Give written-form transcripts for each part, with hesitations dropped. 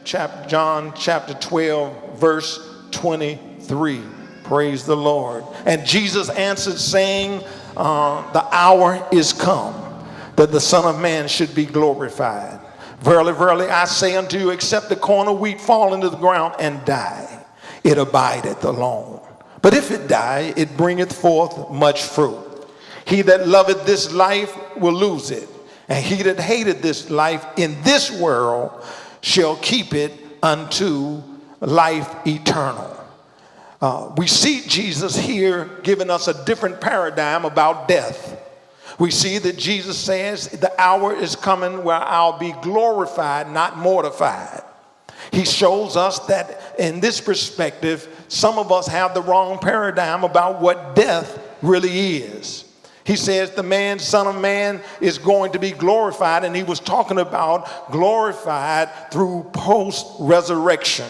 John chapter 12, verse 23. Praise the Lord. And Jesus answered, saying, the hour is come that the Son of Man should be glorified. Verily, verily, I say unto you, except the corn of wheat fall into the ground and die, it abideth alone. But if it die, it bringeth forth much fruit. He that loveth this life will lose it, and he that hated this life in this world shall keep it unto life eternal. We see Jesus here giving us a different paradigm about death. We see that Jesus says the hour is coming where I'll be glorified, not mortified. He shows us that in this perspective, some of us have the wrong paradigm about what death really is. He says the Son of Man is going to be glorified, and he was talking about glorified through post-resurrection.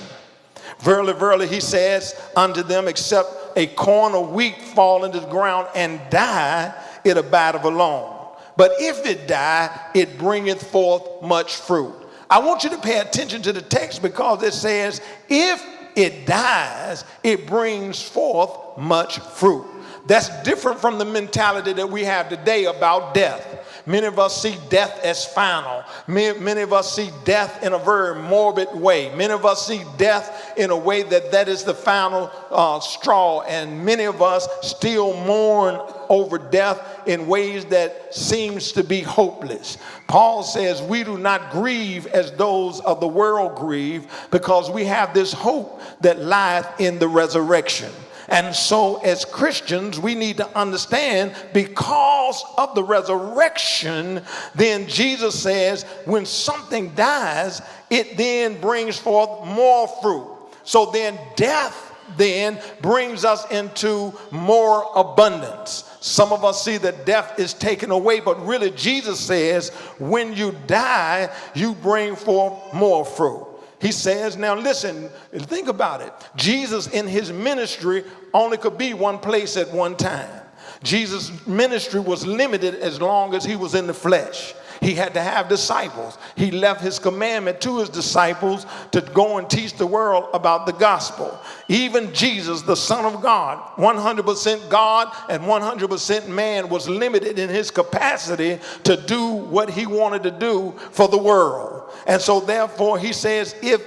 Verily, verily, he says unto them, except a corn of wheat fall into the ground and die, it abideth alone. But if it die, it bringeth forth much fruit. I want you to pay attention to the text, because it says, if it dies, it brings forth much fruit. That's different from the mentality that we have today about death. Many of us see death as final. Many of us see death in a very morbid way. Many of us see death in a way that is the final straw. And many of us still mourn over death in ways that seems to be hopeless. Paul says we do not grieve as those of the world grieve, because we have this hope that lieth in the resurrection. And so as Christians, we need to understand, because of the resurrection, then Jesus says when something dies, it then brings forth more fruit. So then death then brings us into more abundance. Some of us see that death is taken away, but really Jesus says when you die, you bring forth more fruit. He says, now listen, think about it. Jesus in his ministry only could be one place at one time. Jesus' ministry was limited as long as he was in the flesh. He had to have disciples. He left his commandment to his disciples to go and teach the world about the gospel. Even Jesus, the Son of God, 100% God and 100% man, was limited in his capacity to do what he wanted to do for the world. And so therefore he says, if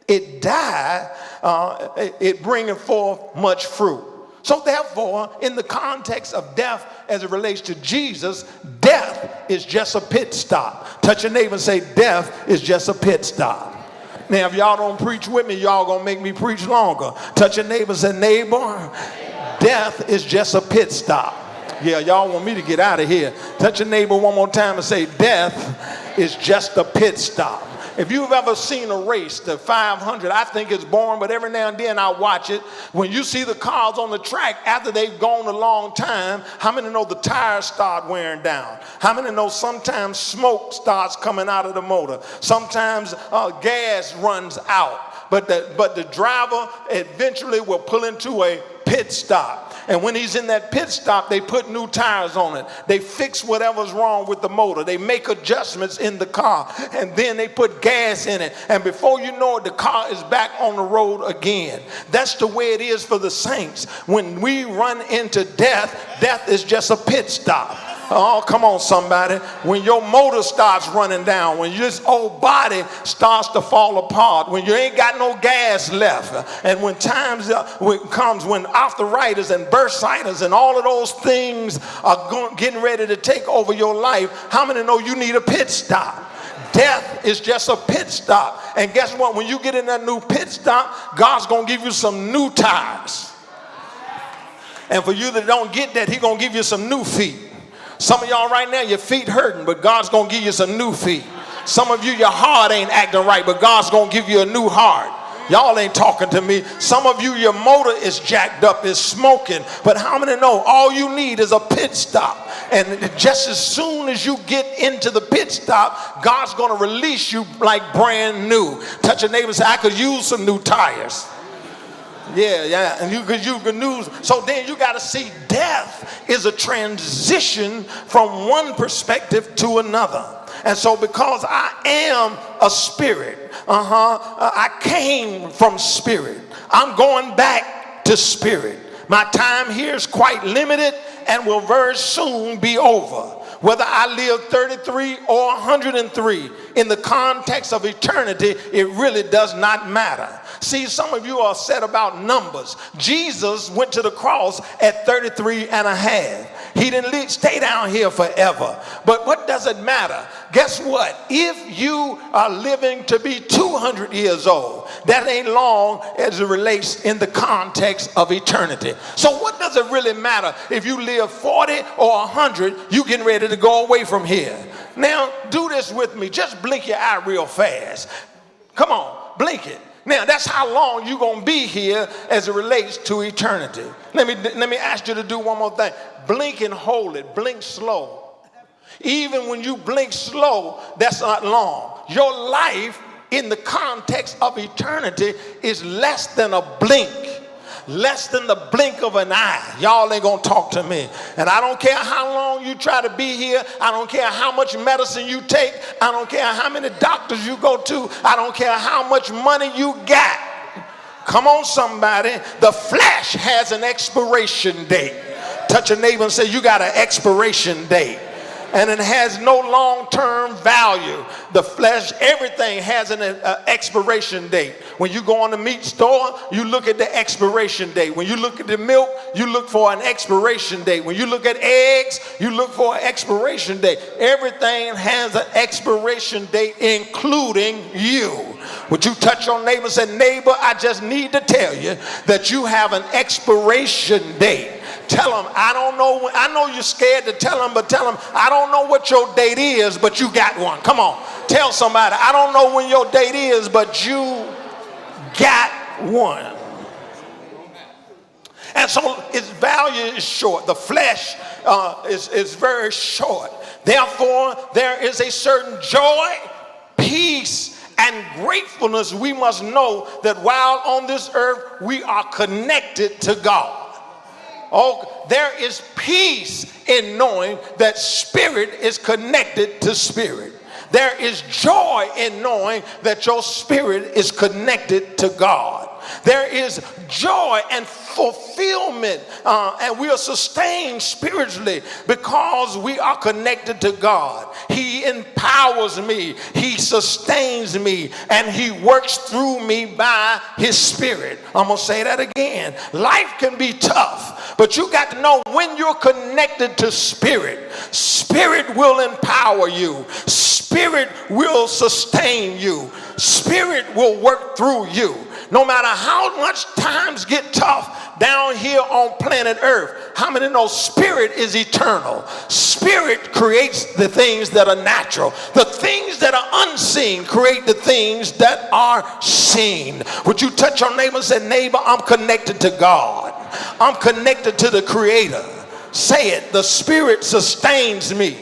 it die, it bringeth forth much fruit. So therefore, in the context of death as it relates to Jesus, death is just a pit stop. Touch your neighbor and say, death is just a pit stop. Now, if y'all don't preach with me, y'all gonna make me preach longer. Touch your neighbor and say, neighbor, death is just a pit stop. Yeah, y'all want me to get out of here. Touch your neighbor one more time and say, death is just a pit stop. If you've ever seen a race, the 500, I think it's boring, but every now and then I watch it. When you see the cars on the track after they've gone a long time, how many know the tires start wearing down? How many know sometimes smoke starts coming out of the motor? Sometimes gas runs out. But the driver eventually will pull into a pit stop. And when he's in that pit stop, they put new tires on it. They fix whatever's wrong with the motor. They make adjustments in the car. And then they put gas in it. And before you know it, the car is back on the road again. That's the way it is for the saints. When we run into death, death is just a pit stop. Oh, come on, somebody. When your motor starts running down, when this old body starts to fall apart, when you ain't got no gas left, and when times comes when arthritis and bursitis and all of those things are getting ready to take over your life, how many know you need a pit stop? Death is just a pit stop. And guess what? When you get in that new pit stop, God's going to give you some new tires. And for you that don't get that, he's going to give you some new feet. Some of y'all right now, your feet hurting, but God's going to give you some new feet. Some of you, your heart ain't acting right, but God's going to give you a new heart. Y'all ain't talking to me. Some of you, your motor is jacked up, is smoking. But how many know all you need is a pit stop? And just as soon as you get into the pit stop, God's going to release you like brand new. Touch your neighbor and say, I could use some new tires. Yeah, and you can use. So then you got to see death is a transition from one perspective to another. And so because I am a spirit, I came from spirit. I'm going back to spirit. My time here is quite limited and will very soon be over. Whether I live 33 or 103, in the context of eternity, it really does not matter. See, some of you are upset about numbers. Jesus went to the cross at 33 and a half. He didn't stay down here forever. But what does it matter? Guess what? If you are living to be 200 years old, that ain't long as it relates in the context of eternity. So what does it really matter if you live 40 or 100, you getting ready to go away from here? Now, do this with me. Just blink your eye real fast. Come on, blink it. Now, that's how long you're going to be here as it relates to eternity. Let me ask you to do one more thing. Blink and hold it. Blink slow. Even when you blink slow, that's not long. Your life in the context of eternity is less than a blink. Less than the blink of an eye. Y'all ain't gonna talk to me. And I don't care how long you try to be here. I don't care how much medicine you take. I don't care how many doctors you go to. I don't care how much money you got. Come on, somebody. The flesh has an expiration date. Touch a neighbor and say, you got an expiration date. And it has no long-term value. The flesh, everything has an expiration date. When you go on the meat store, you look at the expiration date. When you look at the milk, you look for an expiration date. When you look at eggs, you look for an expiration date. Everything has an expiration date, including you. Would you touch your neighbor and say, neighbor, I just need to tell you that you have an expiration date. Tell them, I don't know, I know you're scared to tell them, but tell them, I don't know what your date is, but you got one. Come on, tell somebody, I don't know when your date is, but you got one. And so its value is short. The flesh is very short. Therefore, there is a certain joy, peace, and gratefulness. We must know that while on this earth, we are connected to God. Oh, there is peace in knowing that spirit is connected to spirit. There is joy in knowing that your spirit is connected to God. There is joy and fulfillment, and we are sustained spiritually because we are connected to God. He empowers me, He sustains me, and He works through me by His Spirit. I'm going to say that again. Life can be tough, but you got to know when you're connected to Spirit, Spirit will empower you. Spirit will sustain you. Spirit will work through you. No matter how much times get tough down here on planet Earth, how many know spirit is eternal? Spirit creates the things that are natural. The things that are unseen create the things that are seen. Would you touch your neighbor and say, neighbor, I'm connected to God. I'm connected to the Creator. Say it. The Spirit sustains me.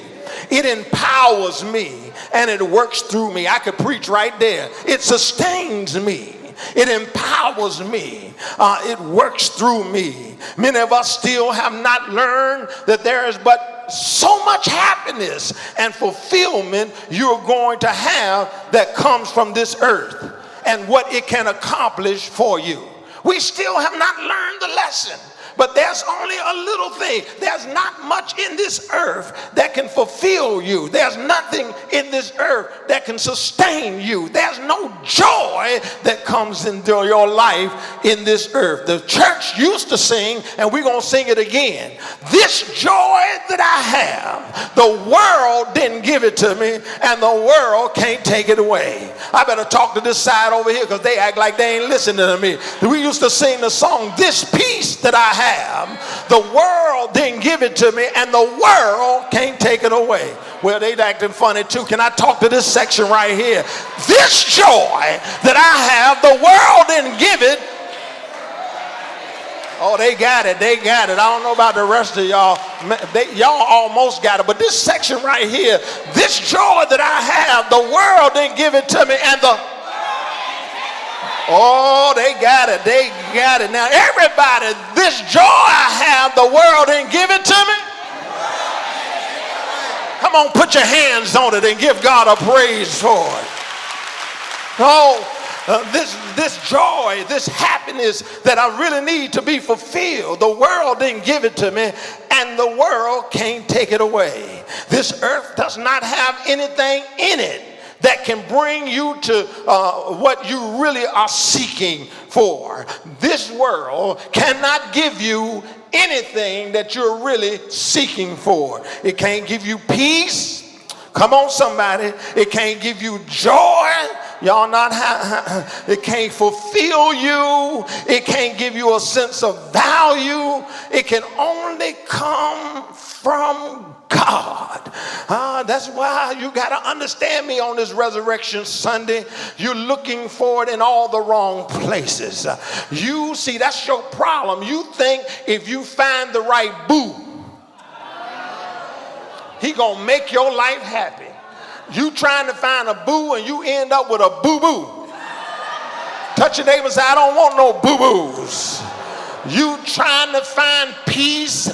It empowers me, and it works through me. I could preach right there. It sustains me. It empowers me. It works through me. Many of us still have not learned that there is but so much happiness and fulfillment you're going to have that comes from this earth and what it can accomplish for you. We still have not learned the lesson. But there's only a little thing. There's not much in this earth that can fulfill you. There's nothing in this earth that can sustain you. There's no joy that comes into your life in this earth. The church used to sing, and we're going to sing it again. This joy that I have, the world didn't give it to me, and the world can't take it away. I better talk to this side over here because they act like they ain't listening to me. We used to sing the song, this peace that I have, the world didn't give it to me, and the world can't take it away. Well, they acting funny too. Can I talk to this section right here? This joy that I have, the world didn't give it. Oh, they got it. They got it. I don't know about the rest of y'all. Y'all almost got it. But this section right here, this joy that I have, the world didn't give it to me, and the oh, they got it. They got it. Now, everybody, this joy I have, the world didn't give it to me. Come on, put your hands on it and give God a praise for it. Oh, this joy, this happiness that I really need to be fulfilled. The world didn't give it to me, and the world can't take it away. This earth does not have anything in it that can bring you to what you really are seeking for. This world cannot give you anything that you're really seeking for. It can't give you peace. Come on, somebody. It can't give you joy. Y'all not it can't fulfill you. It can't give you a sense of value. It can only come from God. That's why you got to understand me on this Resurrection Sunday. You're looking for it in all the wrong places. You see, that's your problem. You think if you find the right boo, he gonna make your life happy. You trying to find a boo and you end up with a boo-boo. Touch your neighbor and say, I don't want no boo-boos. You trying to find peace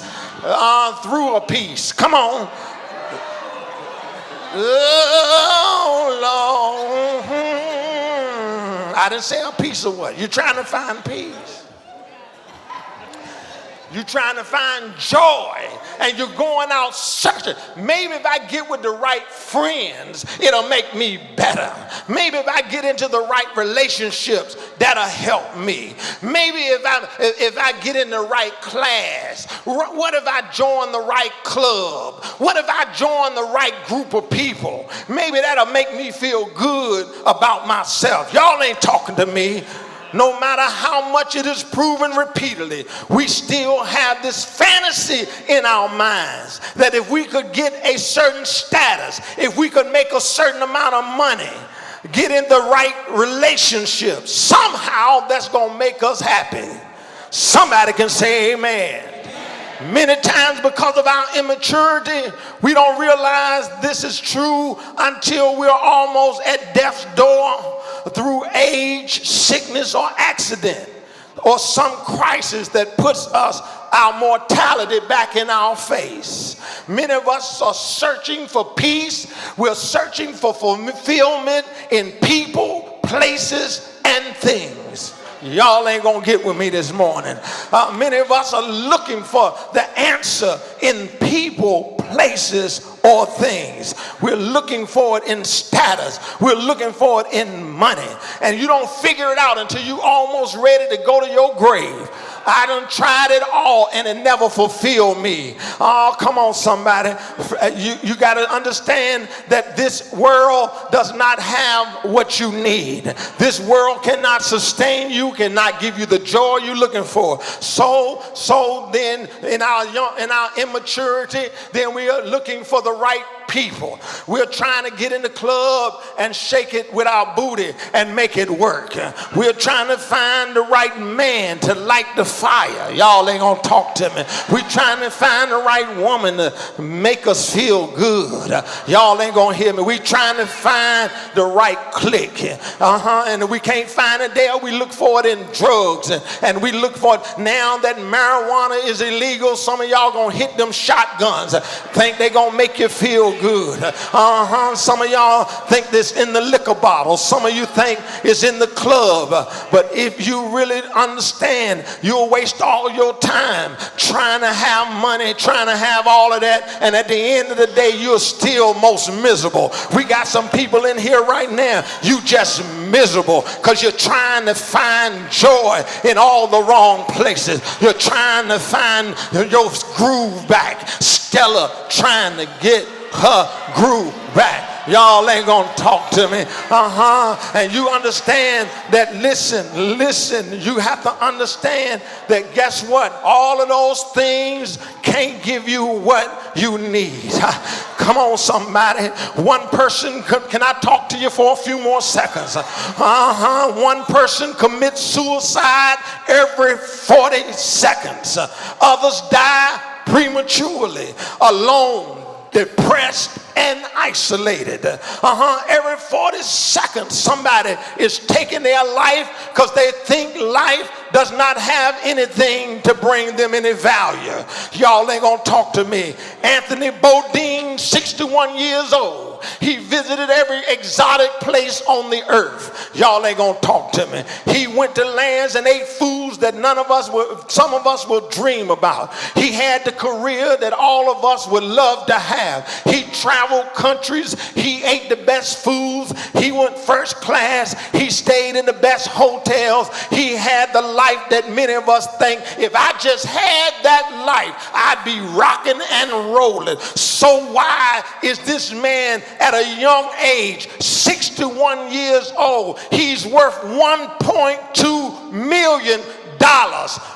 through a piece. Come on. Oh, Lord. I didn't say a piece of what? You're trying to find peace. You're trying to find joy, and you're going out searching. Maybe if I get with the right friends, it'll make me better. Maybe if I get into the right relationships, that'll help me. Maybe if I get in the right class. What if I join the right club? What if I join the right group of people? Maybe that'll make me feel good about myself. Y'all ain't talking to me. No matter how much it is proven repeatedly, we still have this fantasy in our minds that if we could get a certain status, if we could make a certain amount of money, get in the right relationship, somehow that's going to make us happy. Somebody can say amen. Many times because of our immaturity, we don't realize this is true until we're almost at death's door through age, sickness, or accident, or some crisis that puts our mortality back in our face. Many of us are searching for peace. We're searching for fulfillment in people, places, and things. Y'all ain't gonna get with me this morning. Many of us are looking for the answer in people, places, or things. We're looking for it in status. We're looking for it in money. And you don't figure it out until you almost ready to go to your grave. I done tried it all and it never fulfilled me. Oh, come on, somebody. You got to understand that this world does not have what you need. This world cannot sustain you, cannot give you the joy you're looking for. So then in our immaturity, then we are looking for the right people. We're trying to get in the club and shake it with our booty and make it work. We're trying to find the right man to light the fire. Y'all ain't gonna talk to me. We're trying to find the right woman to make us feel good. Y'all ain't gonna hear me. We're trying to find the right clique. And we can't find it there. We look for it in drugs, and we look for it now that marijuana is illegal. Some of y'all gonna hit them shotguns, think they gonna make you feel good. Some of y'all think this in the liquor bottle. Some of you think it's in the club. But if you really understand, you'll waste all your time trying to have money, trying to have all of that, and at the end of the day, you're still most miserable. We got some people in here right now, you just miserable because you're trying to find joy in all the wrong places. You're trying to find your groove back. Stella trying to get her groove back. Y'all ain't gonna talk to me. And you understand that, listen, you have to understand that guess what? All of those things can't give you what you need. Come on, somebody. One person, can I talk to you for a few more seconds? One person commits suicide every 40 seconds. Others die prematurely, alone, depressed, and isolated. Every 40 seconds somebody is taking their life because they think life does not have anything to bring them any value. Y'all ain't gonna talk to me. Anthony Bourdain, 61 years old. He visited every exotic place on the earth. Y'all ain't gonna talk to me. He went to lands and ate foods that some of us will dream about. He had the career that all of us would love to have. He traveled countries. He ate the best foods. He went first class. He stayed in the best hotels. He had the life that many of us think, if I just had that life, I'd be rocking and rolling. So why is this man at a young age, 61 years old, he's worth $1.2 million?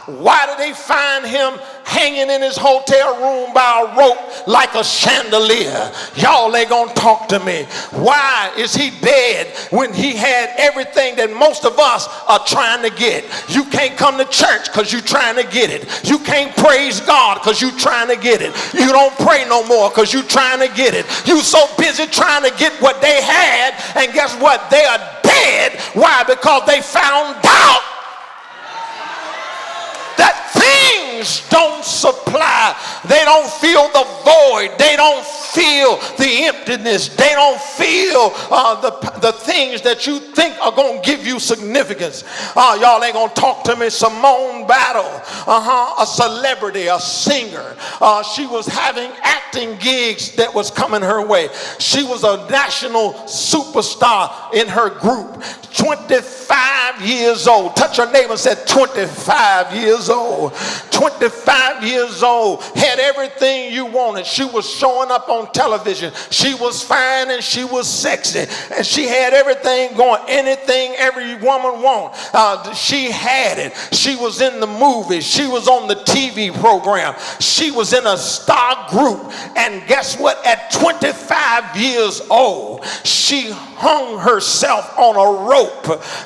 Why did they find him hanging in his hotel room by a rope like a chandelier? Y'all ain't gonna talk to me. Why is he dead when he had everything that most of us are trying to get? You can't come to church because you're trying to get it. You can't praise God because you're trying to get it. You don't pray no more because you're trying to get it. You so busy trying to get what they had, and guess what? They are dead. Why? Because they found out that things don't supply. They don't feel the void. They don't feel the emptiness. They don't feel the things that you think are going to give you significance. Y'all ain't going to talk to me. Simone Battle, a celebrity, a singer. She was having acting gigs that was coming her way. She was a national superstar in her group. 25 years old. Touch your neighbor and said 25 years old. 25 years old. Had everything you wanted. She was showing up on television. She was fine and she was sexy. And she had everything going. Anything every woman wants. She had it. She was in the movies. She was on the TV program. She was in a star group. And guess what? At 25 years old, she hung herself on a rope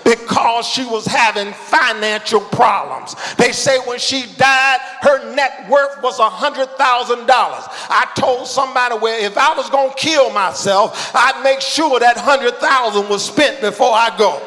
because she was having financial problems. They say when she died, her net worth was $100,000. I told somebody, well, if I was going to kill myself, I'd make sure that $100,000 was spent before I go.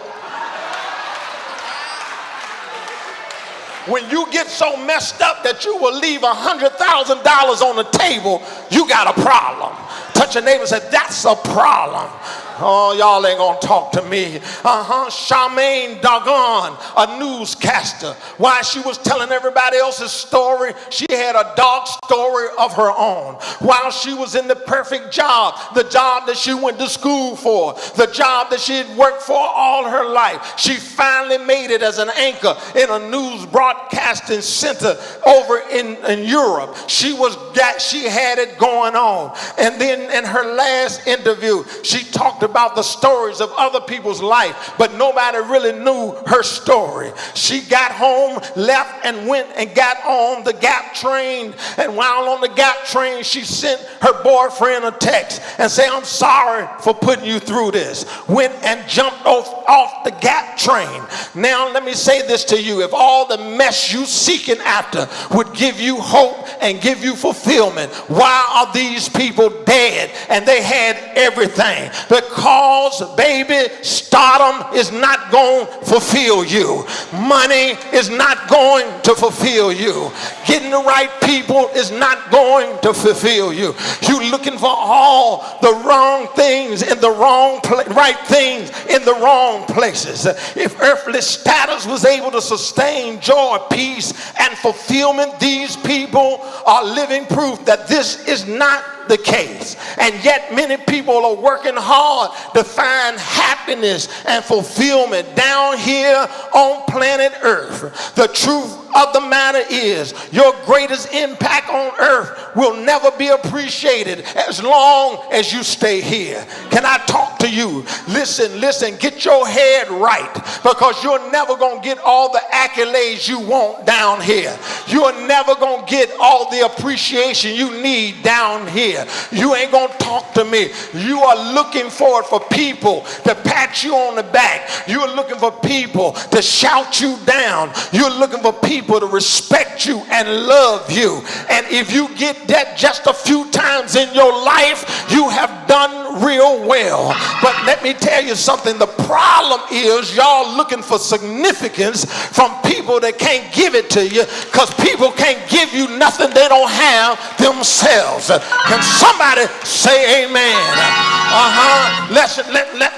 When you get so messed up that you will leave $100,000 on the table, you got a problem. Touch your neighbor and say, that's a problem. Oh, y'all ain't gonna talk to me. Charmaine Doggone, a newscaster. While she was telling everybody else's story, she had a dark story of her own. While she was in the perfect job, the job that she went to school for, the job that she had worked for all her life, she finally made it as an anchor in a news broadcasting center over in Europe. She had it going on. And then in her last interview, she talked about the stories of other people's life, but nobody really knew her story. She got home, left, and went and got on the Gap train. And while on the Gap train, she sent her boyfriend a text and said, I'm sorry for putting you through this. Went and jumped off the Gap train. Now let me say this to you. If all the mess you seeking after would give you hope and give you fulfillment, why are these people dead and they had everything? Because, baby, stardom is not going to fulfill you. Money is not going to fulfill you. Getting the right people is not going to fulfill you. You're looking for all the wrong things in the wrong right things in the wrong places. If earthly status was able to sustain joy, peace, and fulfillment, these people are living proof that this is not the case. And yet many people are working hard to find happiness and fulfillment down here on planet Earth. The truth of the matter is, your greatest impact on earth will never be appreciated as long as you stay here. Can I talk to you? Listen, get your head right, because you're never going to get all the accolades you want down here. You're never going to get all the appreciation you need down here. You ain't going to talk to me. You are looking for it for people to pat you on the back. You're looking for people to shout you down. You're looking for people to respect you and love you. And if you get that just a few times in your life, you have done real real well. But let me tell you something. The problem is y'all looking for significance from people that can't give it to you, because people can't give you nothing they don't have themselves. Can somebody say amen?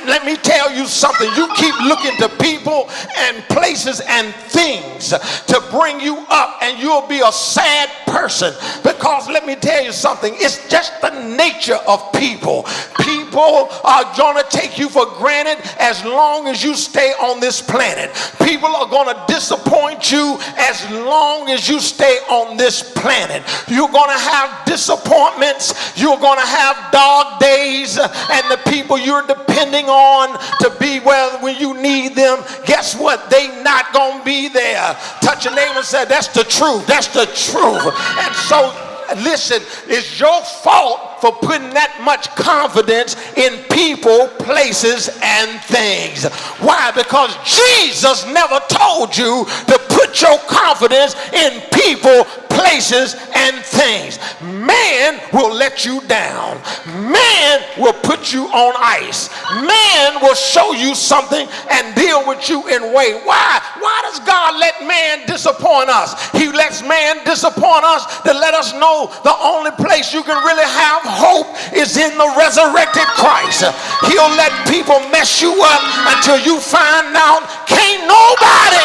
Let me tell you something. You keep looking to people and places and things to bring you up, and you'll be a sad person, because let me tell you something. It's just the nature of people. People are going to take you for granted as long as you stay on this planet. People are going to disappoint you as long as you stay on this planet. You're going to have disappointments. You're going to have dog days, and the people you're depending on to be where when you need them, guess what? They not going to be there. Touch your neighbor and say, that's the truth. That's the truth. And so, listen, it's your fault for putting that much confidence in people, places, and things. Why? Because Jesus never told you to put your confidence in people, places, and things. Man will let you down. Man will put you on ice. Man will show you something and deal with you in a way. Why? Why does God let man disappoint us? He lets man disappoint us to let us know the only place you can really have hope is in the resurrected Christ. He'll let people mess you up until you find out can't nobody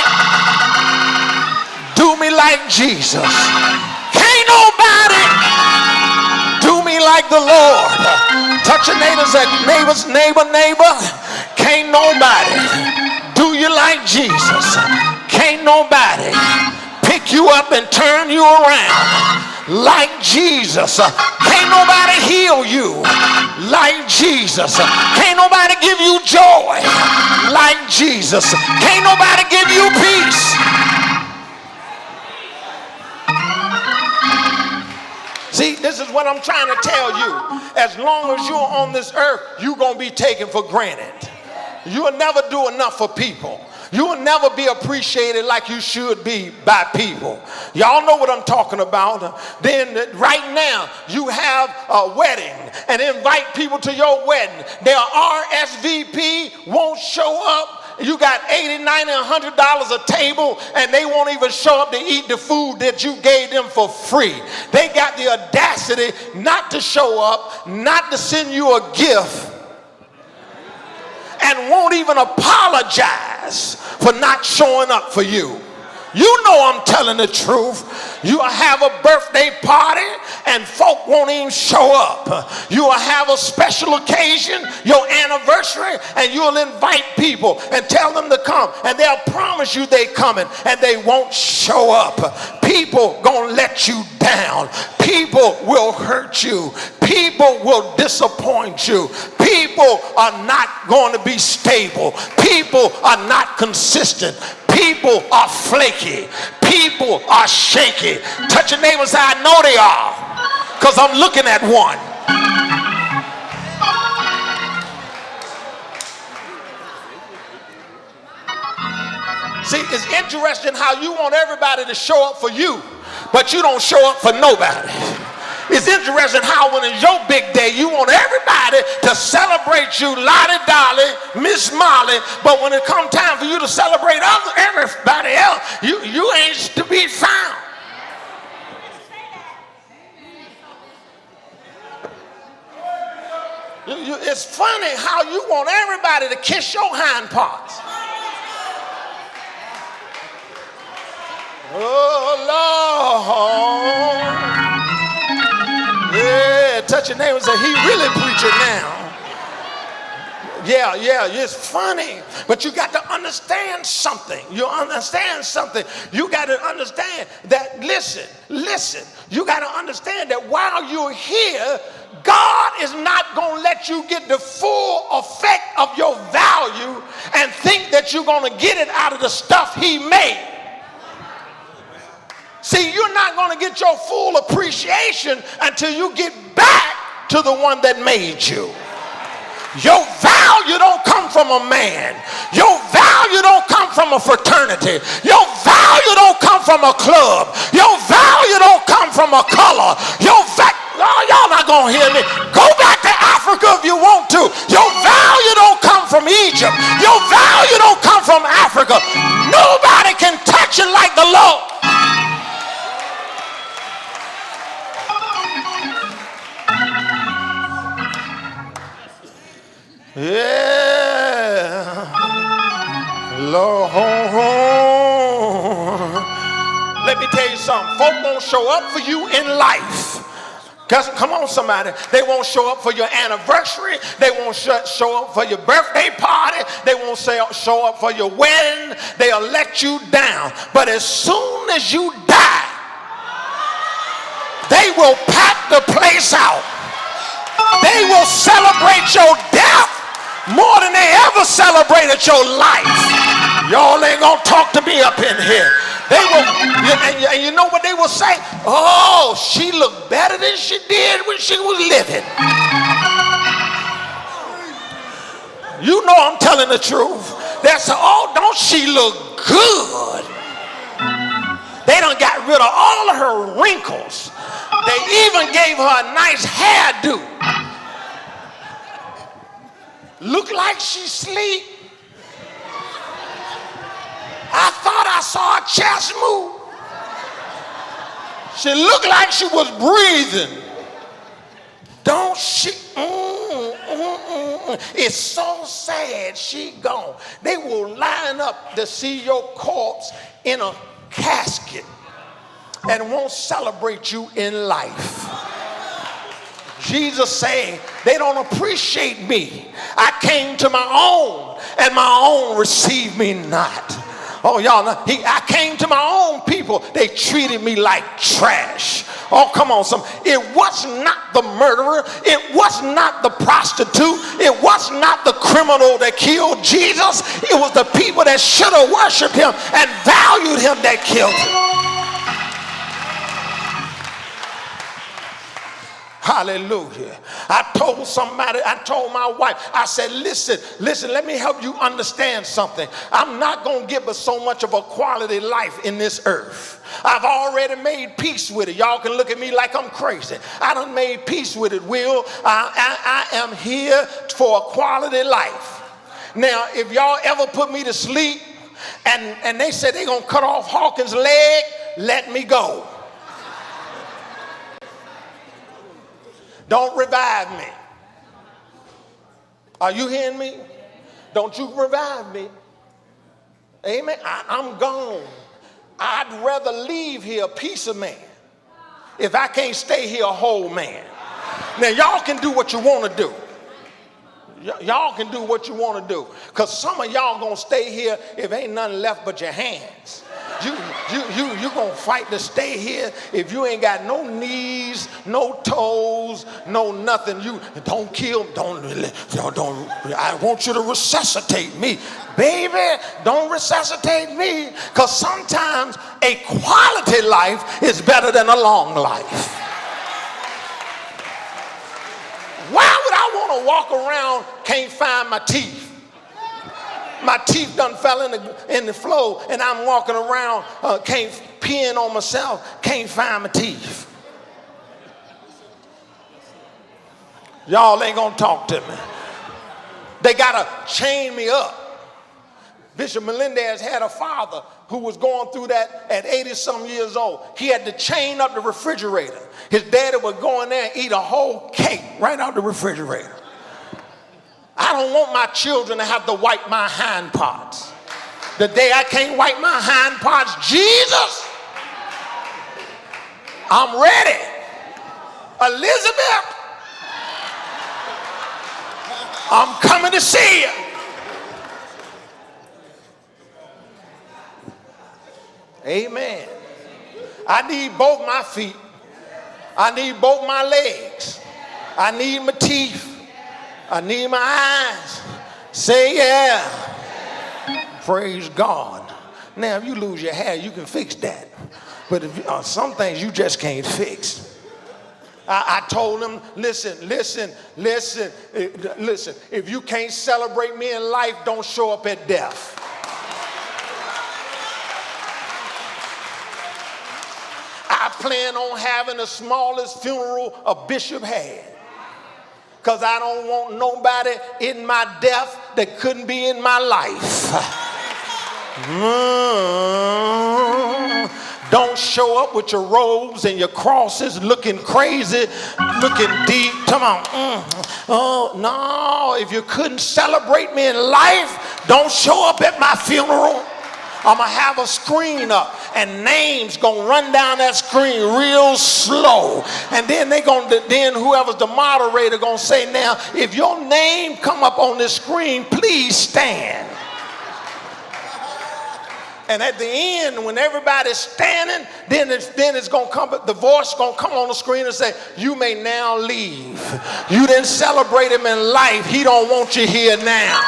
do me like Jesus. Can't nobody do me like the Lord. Touch your neighbors, neighbor. Can't nobody do you like Jesus. Can't nobody pick you up and turn you around like Jesus. Can't nobody heal you like Jesus. Can't nobody give you joy like Jesus. Can't nobody give you peace. See, this is what I'm trying to tell you. As long as you're on this earth, you're going to be taken for granted. You'll never do enough for people. You will never be appreciated like you should be by people. Y'all know what I'm talking about. Then right now you have a wedding and invite people to your wedding. Their RSVP won't show up. You got $80, $90, $100 a table, and they won't even show up to eat the food that you gave them for free. They got the audacity not to show up, not to send you a gift, and won't even apologize for not showing up for you. You know I'm telling the truth. You'll have a birthday party and folk won't even show up. You'll have a special occasion, your anniversary, and you'll invite people and tell them to come, and they'll promise you they coming, and they won't show up. People gonna let you down. People will hurt you. People will disappoint you. People are not going to be stable. People are not consistent. People are flaky. People are shaky. Touch your neighbor and say, I know they are, because I'm looking at one. See, it's interesting how you want everybody to show up for you, but you don't show up for nobody. It's interesting how when it's your big day, you want everybody to celebrate you, Lottie Dolly, Miss Molly, but when it comes time for you to celebrate everybody else, you ain't to be found. It's funny how you want everybody to kiss your hind parts. Oh, Lord. Yeah, touch your neighbor and say, he really preaching now. Yeah, it's funny. But you got to understand something. You understand something. You got to understand that, listen. You got to understand that while you're here, God is not going to let you get the full effect of your value and think that you're going to get it out of the stuff he made. See, you're not going to get your full appreciation until you get back to the one that made you. Your value don't come from a man. Your value don't come from a fraternity. Your value don't come from a club. Your value don't come from a color. Y'all not going to hear me. Go back to Africa Africa if you want to. Your value don't come from Egypt. Your value don't come from Africa. Nobody can touch it like the Lord. Yeah, Lord. Let me tell you something. Folk won't show up for you in life. Come on, somebody. They won't show up for your anniversary. They won't show up for your birthday party. They won't show up for your wedding. They'll let you down. But as soon as you die, they will pack the place out. They will celebrate your death more than they ever celebrated your life. Y'all ain't gonna talk to me up in here. They will, and you know what they will say? Oh, she looked better than she did when she was living. You know I'm telling the truth. That's, oh, don't she look good? They done got rid of all of her wrinkles. They even gave her a nice hairdo. Look like she sleep. I thought I saw her chest move. She looked like she was breathing. Don't she? It's so sad she gone. They will line up to see your corpse in a casket and won't celebrate you in life. Jesus saying, they don't appreciate me. I came to my own, and my own received me not. Oh, y'all know, I came to my own people. They treated me like trash. Oh, come on, it was not the murderer. It was not the prostitute. It was not the criminal that killed Jesus. It was the people that should have worshiped him and valued him that killed him. Hallelujah. I told my wife, I said, listen, let me help you understand something. I'm not going to give us so much of a quality life in this earth. I've already made peace with it. Y'all can look at me like I'm crazy. I done made peace with it, Will. I am here for a quality life. Now, if y'all ever put me to sleep and they said they're going to cut off Hawkins' leg, let me go. Don't revive me. Are you hearing me? Don't you revive me. Amen. I'm gone. I'd rather leave here a piece of man if I can't stay here a whole man. Now, y'all can do what you want to do. Y'all can do what you want to do. Because some of y'all going to stay here if ain't nothing left but your hands. You gonna fight to stay here if you ain't got no knees, no toes, no nothing. You don't kill, don't. I want you to resuscitate me, baby. Don't resuscitate me, because sometimes a quality life is better than a long life. Why would I want to walk around, can't find my teeth? My teeth done fell in the floor, and I'm walking around, can't peeing on myself, can't find my teeth. Y'all ain't gonna talk to me. They gotta chain me up. Bishop Melendez had a father who was going through that at 80-some years old. He had to chain up the refrigerator. His daddy would go in there and eat a whole cake right out the refrigerator. I don't want my children to have to wipe my hind parts. The day I can't wipe my hind parts, Jesus, I'm ready. Elizabeth, I'm coming to see you. Amen. I need both my feet. I need both my legs. I need my teeth. I need my eyes. Say yeah. Praise God. Now, if you lose your hair, you can fix that. But if some things you just can't fix. I told him, listen. If you can't celebrate me in life, don't show up at death. I plan on having the smallest funeral a bishop had. because I don't want nobody in my death that couldn't be in my life. Don't show up with your robes and your crosses looking crazy, looking deep. Come on. Oh, no. If you couldn't celebrate me in life, don't show up at my funeral. I'm going to have a screen up and names going to run down that screen real slow. And then then whoever's the moderator going to say, now, if your name come up on this screen, please stand. And at the end, when everybody's standing, then it's going to come, the voice going to come on the screen and say, you may now leave. You didn't celebrate him in life. He don't want you here now.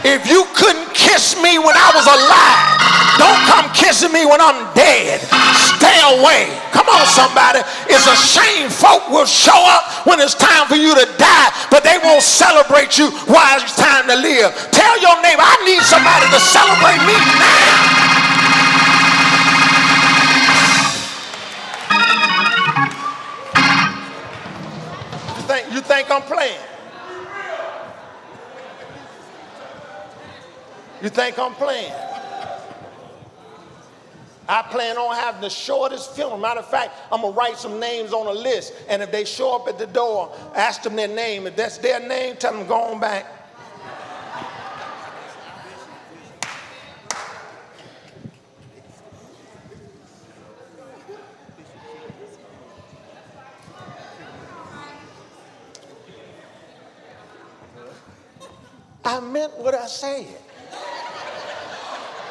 If you couldn't kiss me when I was alive, don't come kissing me when I'm dead. Stay away. Come on, somebody. It's a shame folk will show up when it's time for you to die, but they won't celebrate you while it's time to live. Tell your neighbor, I need somebody to celebrate me now. You think I'm playing? You think I'm playing? I plan on having the shortest funeral. Matter of fact, I'm going to write some names on a list. And if they show up at the door, ask them their name. If that's their name, tell them go on back. I meant what I said.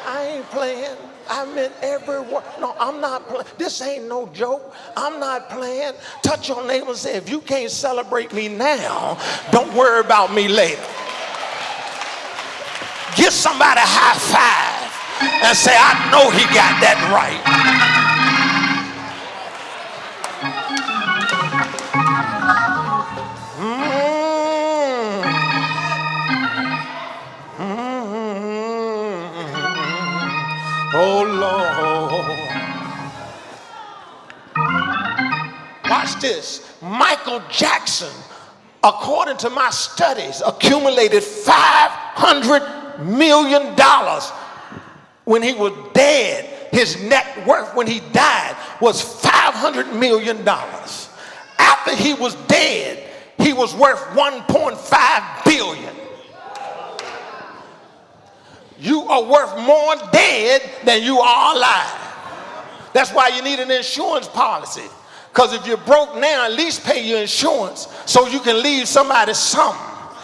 I ain't playing. I meant every word. No, I'm not playing. This ain't no joke. I'm not playing. Touch your neighbor and say, if you can't celebrate me now, don't worry about me later. Give somebody a high five and say, I know he got that right. Oh, Lord. Watch this. Michael Jackson, according to my studies, accumulated $500 million when he was dead. His net worth when he died was $500 million. After he was dead, he was worth $1.5 billion. You are worth more dead than you are alive. That's why you need an insurance policy. Because if you're broke now, at least pay your insurance so you can leave somebody something.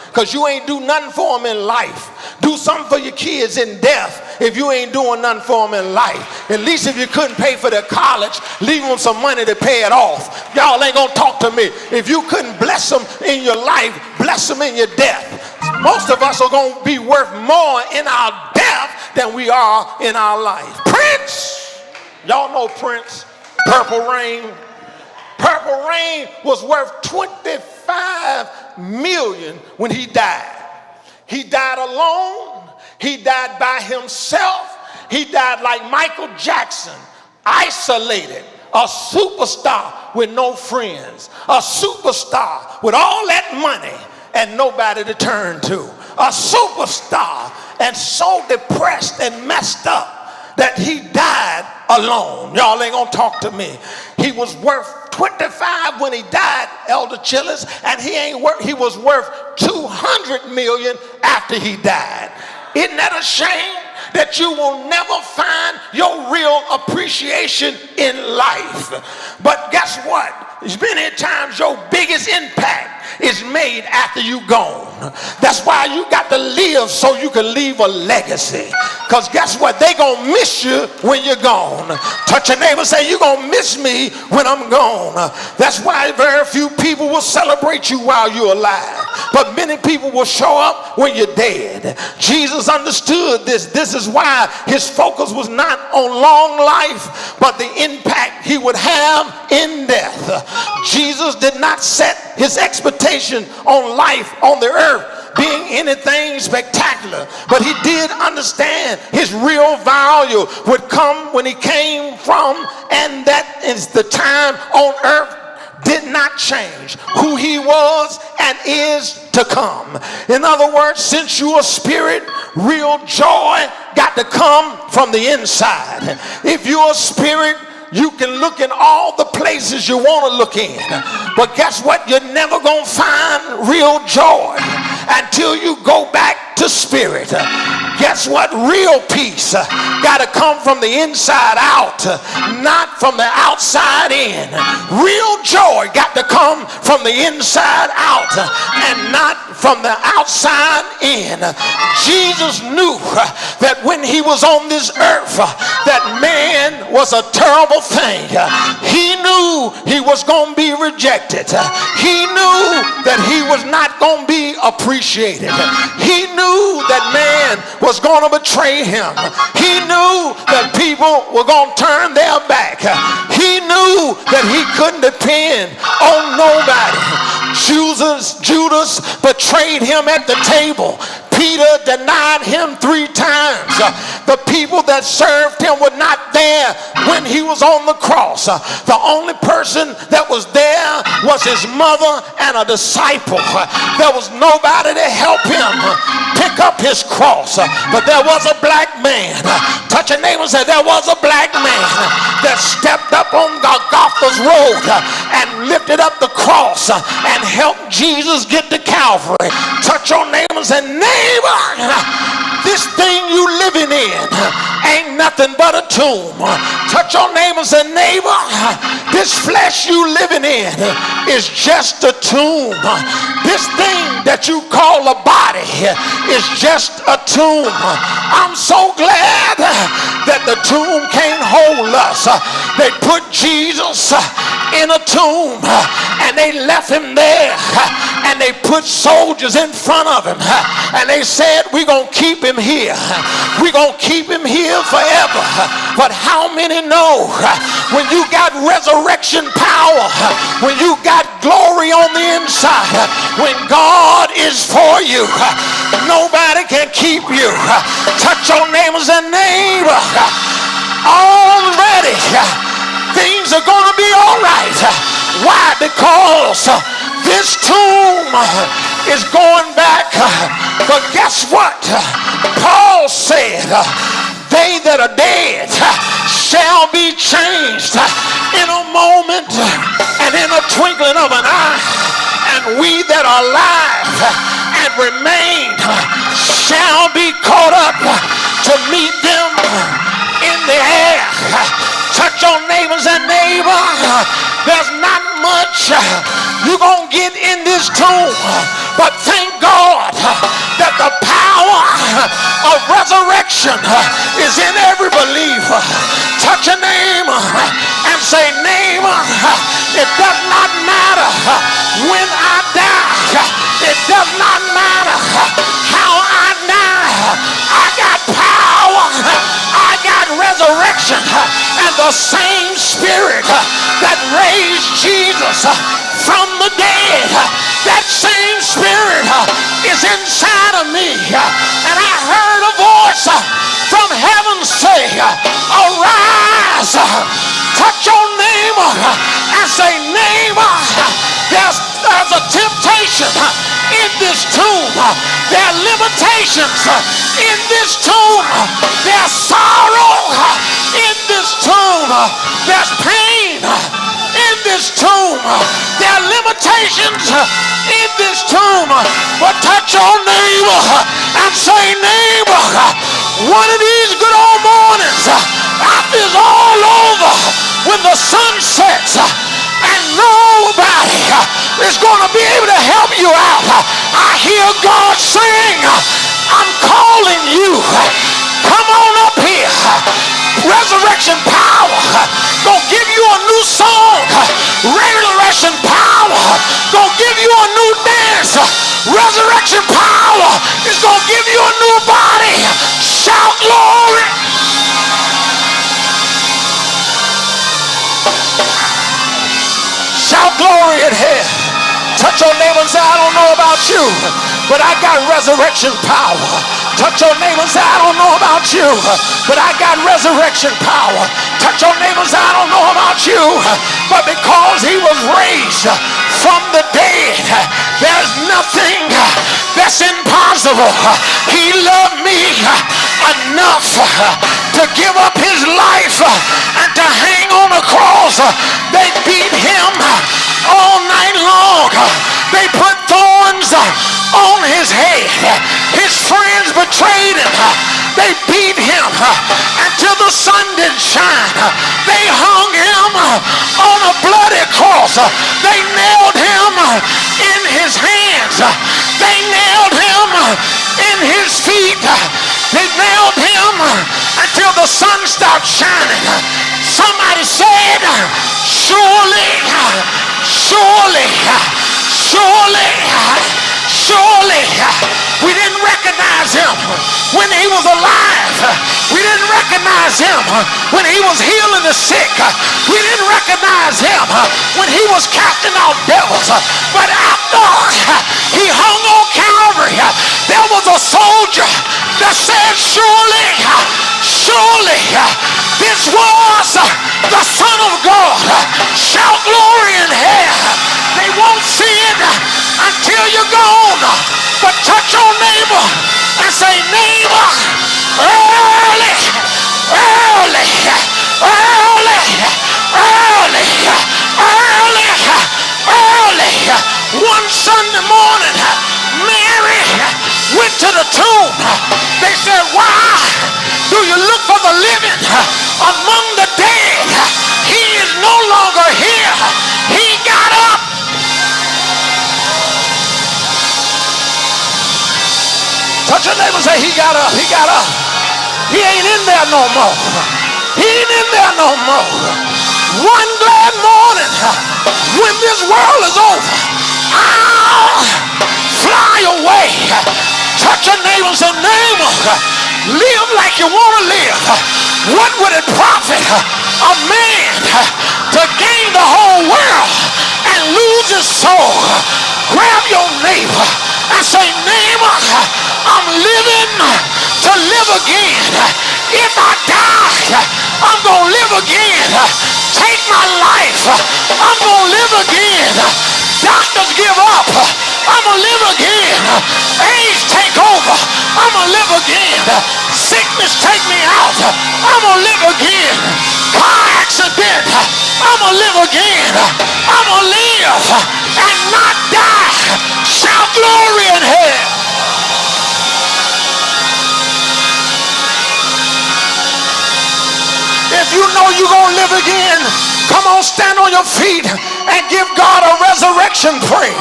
Because you ain't do nothing for them in life. Do something for your kids in death if you ain't doing nothing for them in life. At least if you couldn't pay for their college, leave them some money to pay it off. Y'all ain't gonna talk to me. If you couldn't bless them in your life, bless them in your death. Most of us are gonna be worth more in our death than we are in our life. Prince, y'all know Prince, Purple Rain. Purple Rain was worth $25 million when he died. He died alone. He died by himself. He died like Michael Jackson, isolated, a superstar with no friends, a superstar with all that money and nobody to turn to, a superstar and so depressed and messed up that he died alone. Y'all ain't gonna talk to me. He was worth 25 when he died, Elder Chillers, and he was worth 200 million after he died. Isn't that a shame that you will never find your real appreciation in life? But guess what? Many times your biggest impact is made after you gone. That's why you got to live so you can leave a legacy. Because guess what? They gonna miss you when you're gone. Touch your neighbor, say, you're gonna miss me when I'm gone. That's why very few people will celebrate you while you're alive, but many people will show up when you're dead. Jesus understood this. This is why his focus was not on long life, but the impact he would have in death. Jesus did not set his expectation on life on the earth being anything spectacular, but he did understand his real value would come when he came from, and that is the time on earth did not change who he was and is to come. In other words, since you're a spirit, real joy got to come from the inside. If you're a spirit, you can look in all the places you want to look in, but guess what? You're never gonna find real joy until you go back to spirit. Guess what? Real peace got to come from the inside out, not from the outside in. Real joy got to come from the inside out and not from the outside in. Jesus knew that when he was on this earth, that man was a terrible thing. He knew he was going to be rejected. He knew that he was not going to be appreciated. He knew that man was going to betray him. He knew that people were going to turn their back. He knew that he couldn't depend on nobody. Judas betrayed him at the table. Peter denied him 3 times. The people that served him were not there when he was on the cross. The only person that was there was his mother and a disciple. There was nobody to help him pick up his cross. But there was a black man. Touch your neighbor and say, there was a black man that stepped up on Golgotha's road and lifted up the cross and helped Jesus get to Calvary. Touch your neighbor and say, neighbor, this thing you living in ain't nothing but a tomb. Touch your neighbor and say, neighbor, this flesh you living in is just a tomb. This thing that you call a body is just a tomb. I'm so glad that the tomb can't hold us. They put Jesus in a tomb and they left him there, and they put soldiers in front of him, and they said, we're going to keep him here. We're going to keep him here forever. But how many know when you got resurrection power, when you got glory on the inside, when God is for you, nobody can keep you. Touch your neighbors and neighbor. Already things are going to be all right. Why? Because this tomb is going back. But guess what? Paul said, they that are dead shall be changed in a moment and in a twinkling of an eye. And we that are alive and remain shall be caught up to meet them in the air. Touch your neighbors and neighbor. There's not much you're going to get in this tomb, but thank God that the power of resurrection is in every believer. Touch a neighbor and say, neighbor, it does not matter when I die. It does not matter how I die. I got power. I got resurrection. And the same spirit that raised Jesus from the dead, that same spirit is inside of me. And I heard a voice from heaven say, arise. Touch your neighbor and say, neighbor, there's a temptation in this tomb. There are limitations in this tomb. There's sorrow in this tomb. There's pain in this tomb. There are limitations in this tomb. But touch your neighbor and say, neighbor, one of these good old mornings, after it's all over, when the sun sets and nobody is going to be able to help you out, I hear God saying, I'm calling you. Come on up here. Resurrection power gonna give you a new song. Resurrection power gonna give you a new dance. Resurrection power is gonna give you a new body. Shout glory. Shout glory in here. Touch your neighbor and say, I don't know about you, but I got resurrection power. Touch your neighbor and say, I don't know about you, but I got resurrection power. Touch your neighbor and say, I don't know about you, but because he was raised from the dead, there's nothing that's impossible. He loved me enough to give up his life and to hang on a cross. They beat him all night long. They put thorns on his head. His friends betrayed him. They beat him until the sun didn't shine. They hung him on a bloody cross. They nailed him in his hands. They nailed him in his feet. They nailed him until the sun stopped shining. Somebody said, surely, surely, surely, surely. We didn't recognize him when he was alive. We didn't recognize him when he was healing the sick. We didn't recognize him when he was casting out devils. But after he hung on Calvary, there was a soldier that said, surely, surely, this was the Son of God. Shout glory in hell. They won't see it until you're gone. But touch your neighbor and say, neighbor, early, early, early, early, early, early. One Sunday morning, Mary went to the tomb. They said, why do you look for the living among the dead? He is no longer here. He got up. Touch your neighbor and say, he got up, he got up. He ain't in there no more. He ain't in there no more. One glad morning, when this world is over, I'll fly away. Touch your neighbor and say, neighbor, live like you want to live. What would it profit a man to gain the whole world and lose his soul? Grab your neighbor and say, neighbor, I'm living to live again. If I die, I'm going to live again. Take my life, I'm going to live again. Doctors give up, I'm going to live again. AIDS take over, I'm going to live again. Sickness take me out, I'm going to live again. Car accident, I'm going to live again. I'm going to live and not die. Shout glory in hell. If you know you're going to live again, come on, stand on your feet and give God a resurrection praise.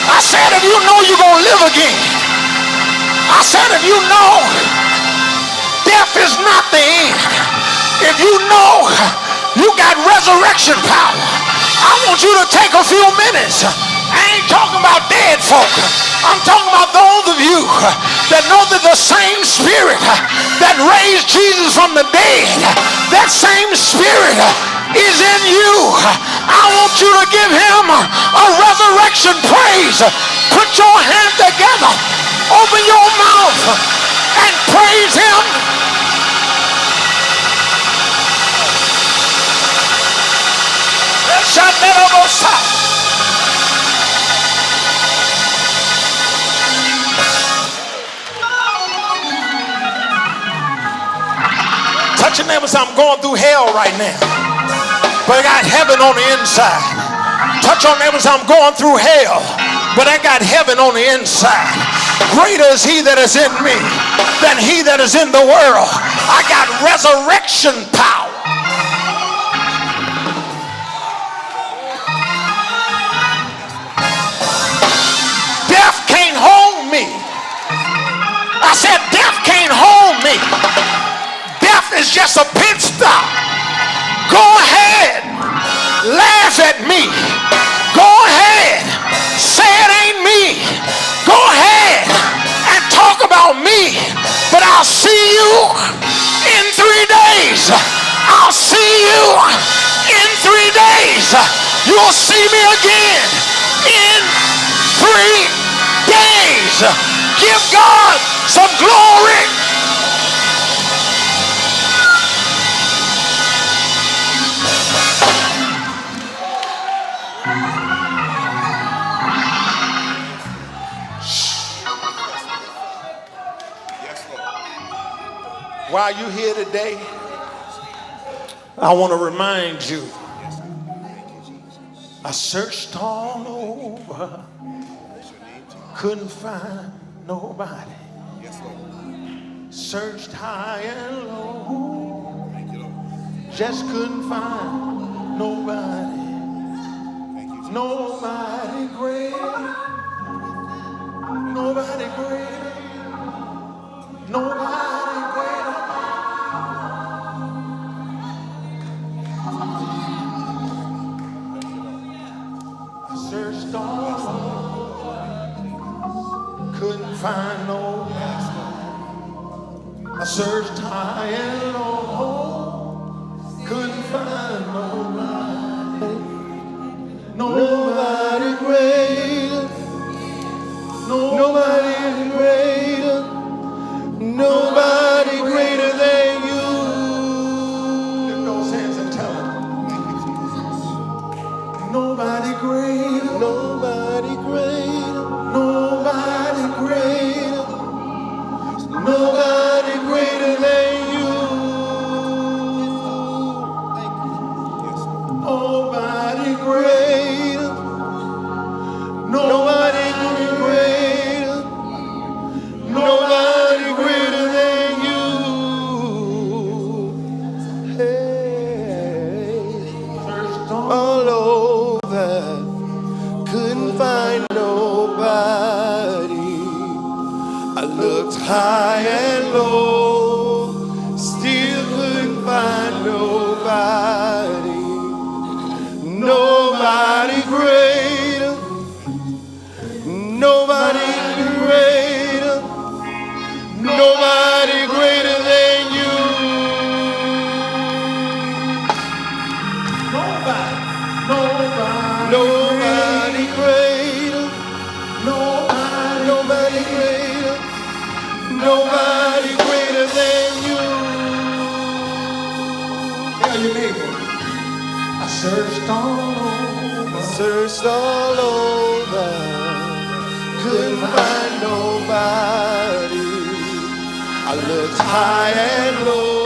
I said, if you know you're going to live again, I said, if you know death is not the end, if you know you got resurrection power, I want you to take a few minutes. I ain't talking about dead folk. I'm talking about those of you that know that the same spirit that raised Jesus from the dead, that same spirit is in you. I want you to give him a resurrection praise. Put your hand together, open your mouth and praise him. Touch your neighbor and say, I'm going through hell right now, but I got heaven on the inside. Touch your neighbor and say, I'm going through hell, but I got heaven on the inside. Greater is he that is in me than he that is in the world. I got resurrection power. Death can't hold me. I said death can't hold me. Death is just a pit stop. Go ahead, laugh at me. Go ahead, say it ain't me. Go ahead and talk about me. But I'll see you in 3 days. I'll see you In 3 days, you'll see me again. In 3 days. Give God some glory. While you're here today, I want to remind you, I searched all over, couldn't find nobody. Searched high and low, just couldn't find nobody. Nobody great, nobody great, nobody great. Searched all over, couldn't find nobody. I searched high and low, couldn't find nobody. Nobody greater, nobody greater, nobody greater than you. Lift those hands and tell them. Nobody greater, nobody greater, nobody greater, nobody greater than you. Nobody greater, nobody greater, nobody greater than you. Hey, searched all over, couldn't find nobody. I looked high and low, still couldn't find nobody. Nobody greater, nobody greater, nobody greater than you. Nobody greater, nobody greater, nobody greater than you. Tell your neighbor, I searched all over, couldn't find nobody. I looked high and low,